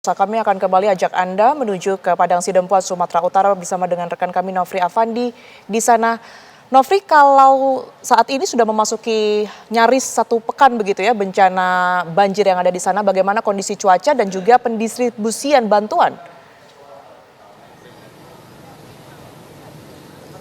Kami akan kembali ajak Anda menuju ke Padang Sidempuan, Sumatera Utara bersama dengan rekan kami Nofri Afandi di sana. Nofri, kalau saat ini sudah memasuki nyaris 1 pekan begitu ya bencana banjir yang ada di sana, bagaimana kondisi cuaca dan juga pendistribusian bantuan?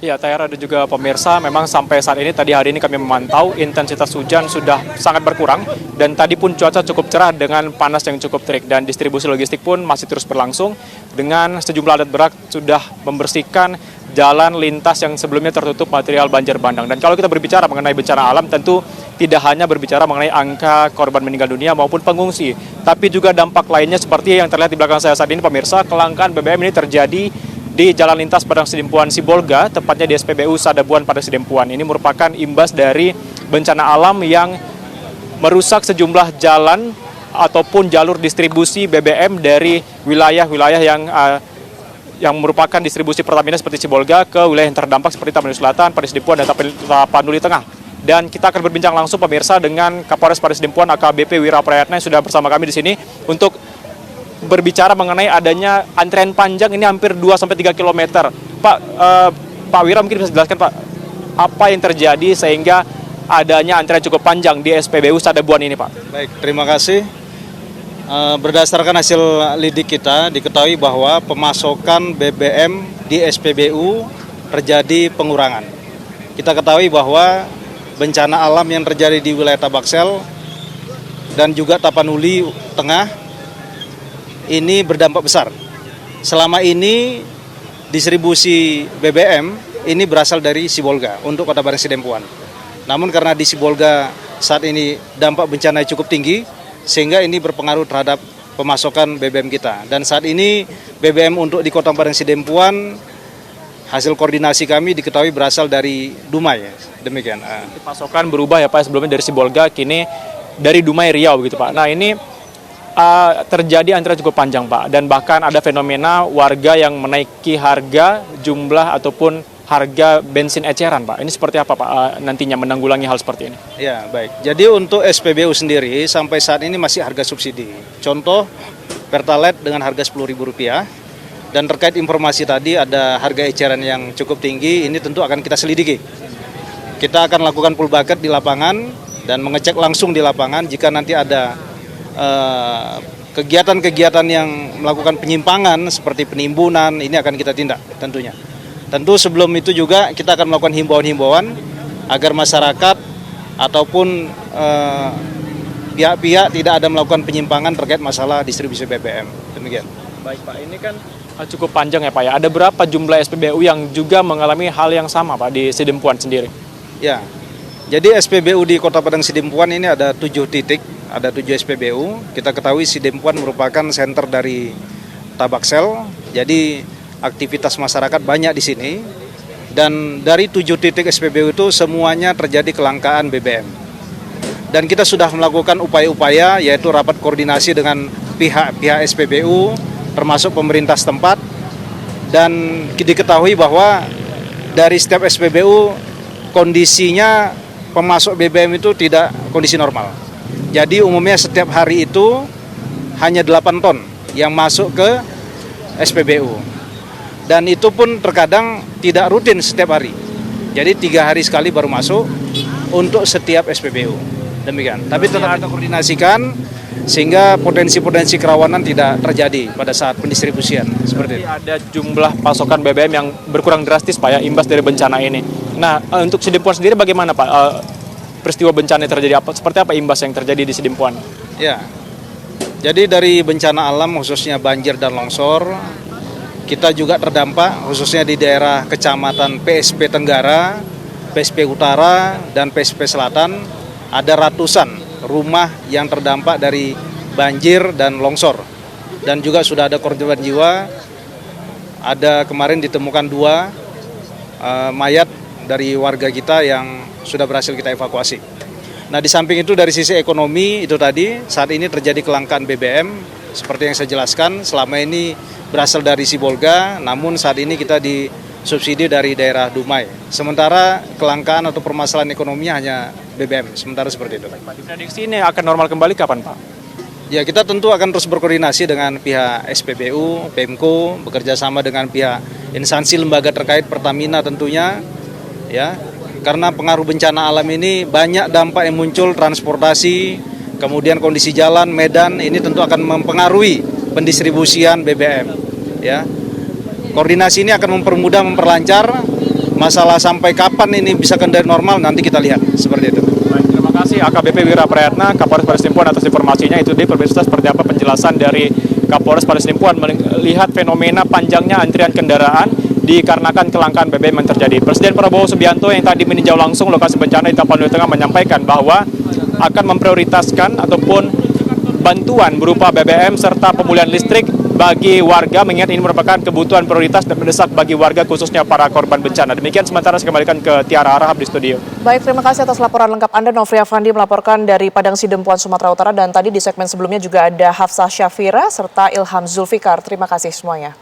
Ya, Tayara dan juga pemirsa, memang sampai saat ini hari ini kami memantau intensitas hujan sudah sangat berkurang dan tadi pun cuaca cukup cerah dengan panas yang cukup terik dan distribusi logistik pun masih terus berlangsung dengan sejumlah alat berat sudah membersihkan jalan lintas yang sebelumnya tertutup material banjir bandang. Dan kalau kita berbicara mengenai bencana alam, tentu tidak hanya berbicara mengenai angka korban meninggal dunia maupun pengungsi, tapi juga dampak lainnya seperti yang terlihat di belakang saya saat ini, pemirsa. Kelangkaan BBM ini terjadi di Jalan Lintas Padang Sidempuan Sibolga, tepatnya di SPBU Sadabuan Padang Sidempuan. Ini merupakan imbas dari bencana alam yang merusak sejumlah jalan ataupun jalur distribusi BBM dari wilayah-wilayah yang merupakan distribusi Pertamina seperti Sibolga ke wilayah yang terdampak seperti Tapanuli Selatan, Padang Sidempuan, dan Tapanuli Tengah. Dan kita akan berbincang langsung, pemirsa, dengan Kapolres Padang Sidempuan AKBP Wira Prayatna yang sudah bersama kami di sini untuk berbicara mengenai adanya antrean panjang ini hampir 2-3 km. Pak Wira, mungkin bisa jelaskan Pak, apa yang terjadi sehingga adanya antrean cukup panjang di SPBU Sadabuan ini, Pak? Baik, terima kasih. Berdasarkan hasil lidik kita, diketahui bahwa pemasokan BBM di SPBU terjadi pengurangan. Kita ketahui bahwa bencana alam yang terjadi di wilayah Tabaksel dan juga Tapanuli Tengah ini berdampak besar. Selama ini distribusi BBM ini berasal dari Sibolga untuk Kota Padang Sidempuan. Namun karena di Sibolga saat ini dampak bencana cukup tinggi, sehingga ini berpengaruh terhadap pemasokan BBM kita. Dan saat ini BBM untuk di Kota Padang Sidempuan, hasil koordinasi kami diketahui berasal dari Dumai. Demikian. Pasokan berubah ya Pak, sebelumnya dari Sibolga, kini dari Dumai Riau begitu Pak. Nah, ini terjadi antrean cukup panjang Pak, dan bahkan ada fenomena warga yang menaiki harga jumlah ataupun harga bensin eceran Pak. Ini seperti apa Pak nantinya menanggulangi hal seperti ini? Ya, baik. Jadi untuk SPBU sendiri sampai saat ini masih harga subsidi. Contoh Pertalite dengan harga Rp10.000. Dan terkait informasi tadi ada harga eceran yang cukup tinggi, ini tentu akan kita selidiki. Kita akan lakukan full bucket di lapangan dan mengecek langsung di lapangan jika nanti ada kegiatan-kegiatan yang melakukan penyimpangan seperti penimbunan, ini akan kita tindak tentunya. Tentu sebelum itu juga kita akan melakukan himbauan-himbauan agar masyarakat ataupun pihak-pihak tidak ada melakukan penyimpangan terkait masalah distribusi BBM. Demikian. Baik Pak, ini kan cukup panjang ya Pak ya. Ada berapa jumlah SPBU yang juga mengalami hal yang sama Pak di Sidempuan sendiri? Ya, jadi SPBU di Kota Padang Sidempuan ini ada 7 titik. Ada 7 SPBU, kita ketahui Sidempuan merupakan senter dari Tabaksel, jadi aktivitas masyarakat banyak di sini. Dan dari 7 titik SPBU itu semuanya terjadi kelangkaan BBM. Dan kita sudah melakukan upaya-upaya, yaitu rapat koordinasi dengan pihak-pihak SPBU, termasuk pemerintah setempat. Dan diketahui bahwa dari setiap SPBU kondisinya pemasok BBM itu tidak kondisi normal. Jadi umumnya setiap hari itu hanya 8 ton yang masuk ke SPBU. Dan itu pun terkadang tidak rutin setiap hari. Jadi 3 hari sekali baru masuk untuk setiap SPBU. Demikian. Tapi tetap kita koordinasikan sehingga potensi-potensi kerawanan tidak terjadi pada saat pendistribusian. Seperti itu. Ada jumlah pasokan BBM yang berkurang drastis Pak ya, imbas dari bencana ini. Nah, untuk Sidempuan sendiri bagaimana Pak? Peristiwa bencana yang terjadi seperti apa imbas yang terjadi di Sidempuan? Ya, jadi dari bencana alam khususnya banjir dan longsor, kita juga terdampak khususnya di daerah kecamatan PSP Tenggara, PSP Utara, dan PSP Selatan. Ada ratusan rumah yang terdampak dari banjir dan longsor. Dan juga sudah ada korban jiwa, ada kemarin ditemukan 2 mayat dari warga kita yang sudah berhasil kita evakuasi. Nah, di samping itu dari sisi ekonomi itu tadi, saat ini terjadi kelangkaan BBM, seperti yang saya jelaskan, selama ini berasal dari Sibolga, namun saat ini kita disubsidi dari daerah Dumai. Sementara kelangkaan atau permasalahan ekonominya hanya BBM, sementara seperti itu. Diprediksi ini akan normal kembali kapan Pak? Ya, kita tentu akan terus berkoordinasi dengan pihak SPBU, Pemko, bekerja sama dengan pihak instansi lembaga terkait Pertamina tentunya, ya. Karena pengaruh bencana alam ini banyak dampak yang muncul, transportasi, kemudian kondisi jalan, medan, ini tentu akan mempengaruhi pendistribusian BBM, ya. Koordinasi ini akan mempermudah, memperlancar. Masalah sampai kapan ini bisa kembali normal nanti kita lihat, seperti itu. Baik, terima kasih AKBP Wira Prayatna, Kapolres Parigi Motong atas informasinya. Itu dia pemirsa seperti apa penjelasan dari Kapolres Parigi Motong melihat fenomena panjangnya antrian kendaraan dikarenakan kelangkaan BBM yang terjadi. Presiden Prabowo Subianto yang tadi meninjau langsung lokasi bencana di Tapanuli Tengah menyampaikan bahwa akan memprioritaskan ataupun bantuan berupa BBM serta pemulihan listrik bagi warga, mengingat ini merupakan kebutuhan prioritas dan mendesak bagi warga khususnya para korban bencana. Demikian sementara saya kembalikan ke Tiara Arahab di studio. Baik, terima kasih atas laporan lengkap Anda. Nofri Afandi melaporkan dari Padang Sidempuan, Sumatera Utara. Dan tadi di segmen sebelumnya juga ada Hafsah Syafira serta Ilham Zulfikar. Terima kasih semuanya.